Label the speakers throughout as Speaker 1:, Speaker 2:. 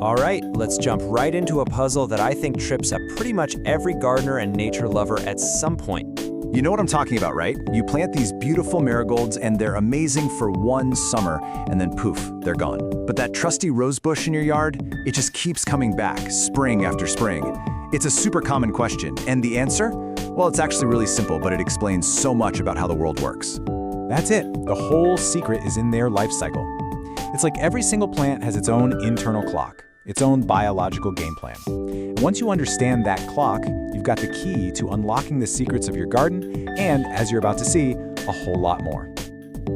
Speaker 1: All right, let's jump right into a puzzle that I think trips up pretty much every gardener and nature lover at some point.
Speaker 2: You know what I'm talking about, right? You plant these beautiful marigolds and they're amazing for one summer, and then poof, they're gone. But that trusty rose bush in your yard, it just keeps coming back, spring after spring. It's a super common question, and the answer? Well, it's actually really simple, but it explains so much about how the world works.
Speaker 3: That's it. The whole secret is in their life cycle. It's like every single plant has its own internal clock, its own biological game plan. And once you understand that clock, you've got the key to unlocking the secrets of your garden and, as you're about to see, a whole lot more.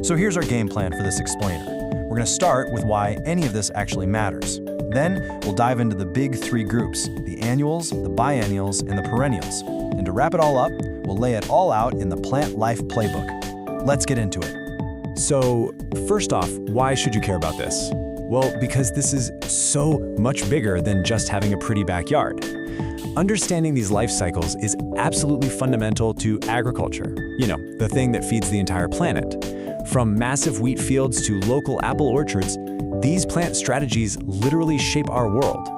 Speaker 4: So here's our game plan for this explainer. We're going to start with why any of this actually matters. Then we'll dive into the big three groups, the annuals, the biennials, and the perennials. And to wrap it all up, we'll lay it all out in the Plant Life Playbook. Let's get into it.
Speaker 3: So, first off, why should you care about this? Well, because this is so much bigger than just having a pretty backyard. Understanding these life cycles is absolutely fundamental to agriculture, the thing that feeds the entire planet. From massive wheat fields to local apple orchards, these plant strategies literally shape our world.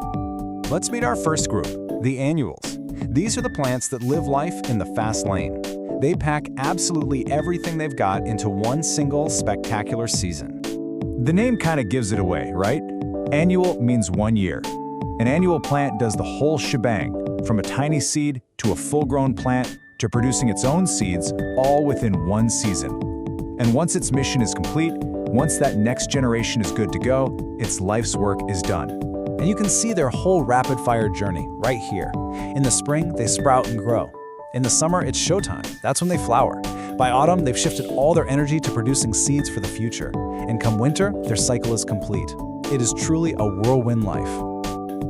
Speaker 5: Let's meet our first group, the annuals. These are the plants that live life in the fast lane. They pack absolutely everything they've got into one single spectacular season. The name kind of gives it away, right? Annual means 1 year. An annual plant does the whole shebang, from a tiny seed to a full-grown plant to producing its own seeds, all within one season. And once its mission is complete, once that next generation is good to go, its life's work is done.
Speaker 4: And you can see their whole rapid-fire journey right here. In the spring, they sprout and grow. In the summer, it's showtime. That's when they flower. By autumn, they've shifted all their energy to producing seeds for the future. And come winter, their cycle is complete. It is truly a whirlwind life.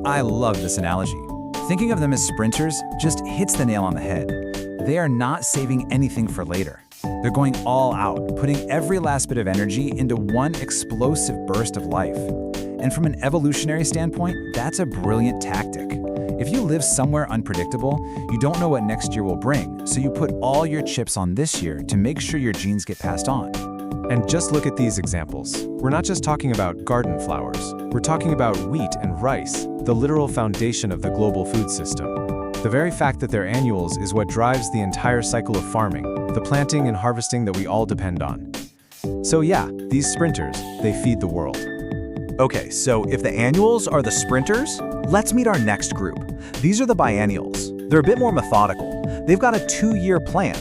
Speaker 6: I love this analogy. Thinking of them as sprinters just hits the nail on the head. They are not saving anything for later. They're going all out, putting every last bit of energy into one explosive burst of life. And from an evolutionary standpoint, that's a brilliant tactic. If you live somewhere unpredictable, you don't know what next year will bring, so you put all your chips on this year to make sure your genes get passed on.
Speaker 5: And just look at these examples. We're not just talking about garden flowers. We're talking about wheat and rice, the literal foundation of the global food system. The very fact that they're annuals is what drives the entire cycle of farming, the planting and harvesting that we all depend on. So yeah, these sprinters, they feed the world.
Speaker 2: Okay, so if the annuals are the sprinters, let's meet our next group. These are the biennials. They're a bit more methodical. They've got a 2-year plan.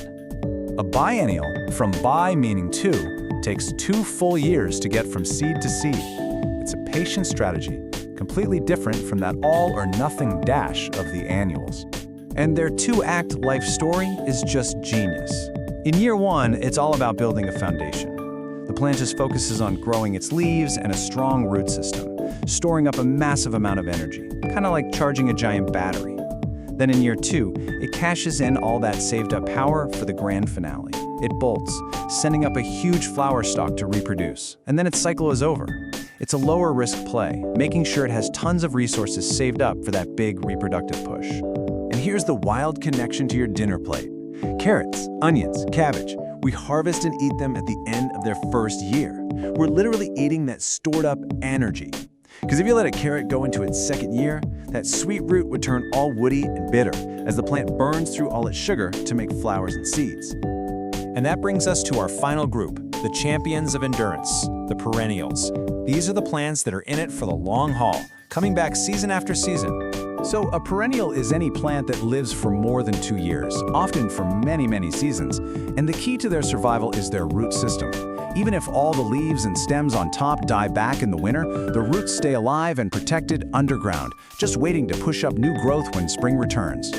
Speaker 5: A biennial, from bi meaning 2, takes 2 full years to get from seed to seed. It's a patient strategy, completely different from that all-or-nothing dash of the annuals. And their 2-act life story is just genius. In year 1, it's all about building a foundation. The plant just focuses on growing its leaves and a strong root system, storing up a massive amount of energy, kind of like charging a giant battery. Then in year 2, it cashes in all that saved-up power for the grand finale. It bolts, sending up a huge flower stalk to reproduce, and then its cycle is over. It's a lower-risk play, making sure it has tons of resources saved up for that big reproductive push. And here's the wild connection to your dinner plate. Carrots, onions, cabbage. We harvest and eat them at the end of their first year. We're literally eating that stored-up energy. Because if you let a carrot go into its second year, that sweet root would turn all woody and bitter as the plant burns through all its sugar to make flowers and seeds.
Speaker 1: And that brings us to our final group, the champions of endurance, the perennials. These are the plants that are in it for the long haul, coming back season after season.
Speaker 5: So a perennial is any plant that lives for more than 2 years, often for many, many seasons. And the key to their survival is their root system. Even if all the leaves and stems on top die back in the winter, the roots stay alive and protected underground, just waiting to push up new growth when spring returns.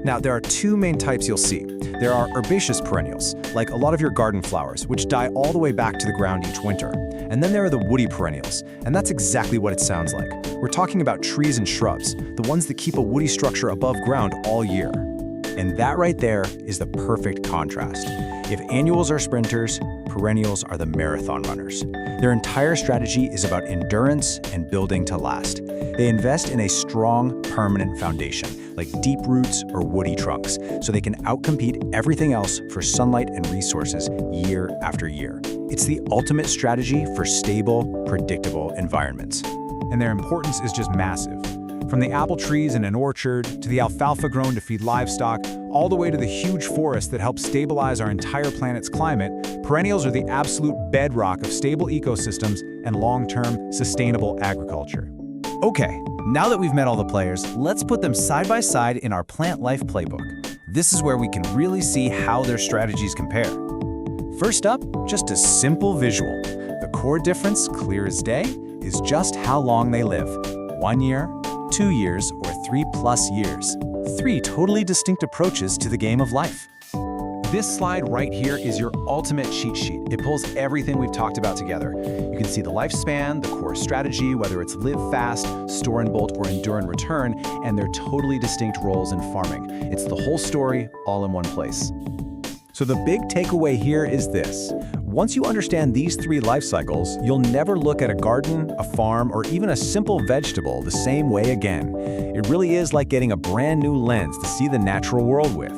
Speaker 5: Now, there are 2 main types you'll see. There are herbaceous perennials, like a lot of your garden flowers, which die all the way back to the ground each winter. And then there are the woody perennials, and that's exactly what it sounds like. We're talking about trees and shrubs, the ones that keep a woody structure above ground all year. And that right there is the perfect contrast. If annuals are sprinters, perennials are the marathon runners. Their entire strategy is about endurance and building to last. They invest in a strong, permanent foundation, like deep roots or woody trunks, so they can outcompete everything else for sunlight and resources year after year. It's the ultimate strategy for stable, predictable environments.
Speaker 3: and their importance is just massive. From the apple trees in an orchard, to the alfalfa grown to feed livestock, all the way to the huge forest that helps stabilize our entire planet's climate, perennials are the absolute bedrock of stable ecosystems and long-term, sustainable agriculture.
Speaker 4: Okay, now that we've met all the players, let's put them side by side in our plant life playbook. This is where we can really see how their strategies compare. First up, just a simple visual. The core difference, clear as day, is just how long they live. 1 year, 2 years, or 3+ years. 3 totally distinct approaches to the game of life.
Speaker 1: This slide right here is your ultimate cheat sheet. It pulls everything we've talked about together. You can see the lifespan, the core strategy, whether it's live fast, store and bolt, or endure and return, and their totally distinct roles in farming. It's the whole story all in one place.
Speaker 3: So the big takeaway here is this. Once you understand these 3 life cycles, you'll never look at a garden, a farm, or even a simple vegetable the same way again. It really is like getting a brand new lens to see the natural world with.